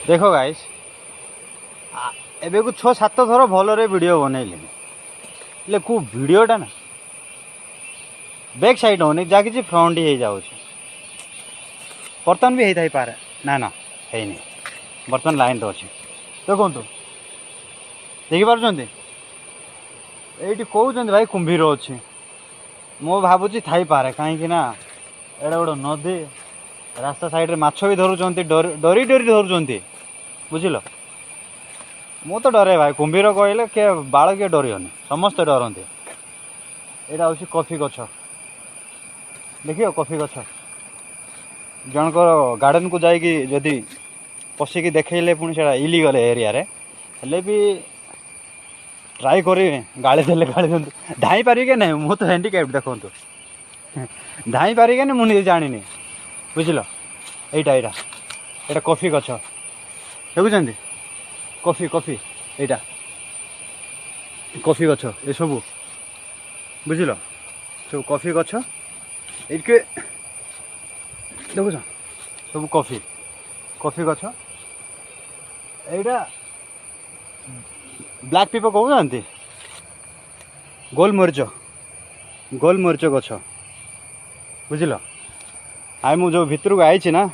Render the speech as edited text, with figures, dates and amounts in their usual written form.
देख गाइस एबे को 6-7 थर भल वीडियो बनइले को वीडियोटा ना बैक साइड होनी जा कि फ्रंट ही जाऊँ बर्तमान भी होता ही पारे ना ना है बर्तमान लाइन तो अच्छे देखो देखिपुं ये कौन भाई कुंभीर अच्छे मो भावुची थी पारे कहीं ना एड़ा गोटे नदी रास्ता साइड रे माछ भी धरुंच डरी डरी धरुंच बुझिल मु तो डरे भाई कुंभीर कहले किए बाल किए डरनी समस्ते डरते यहाँ हूँ कॉफी गछ देखिए कॉफी गछ जनकर गार्डन को जाइकी जदि पशिकी देखले पुणी से इलीगल एरिया रे हेले भी ट्राई करी गाड़ी देले गाड़ी दिखाँ धाई पारि के ना मु तो हैंडिकैप देखु धाई पारि के मुझे जानी बुझिल एटा एटा एटा कॉफी गछ देखुं कॉफी कॉफी एटा कॉफी गछ ये सब बुझिल सब कॉफी गछ ये देखुछ सब कॉफी कॉफी गछ एटा ब्लैक पेपर कहते गोलमरीच गछ बुझिल आई मु जो भितर को आई ना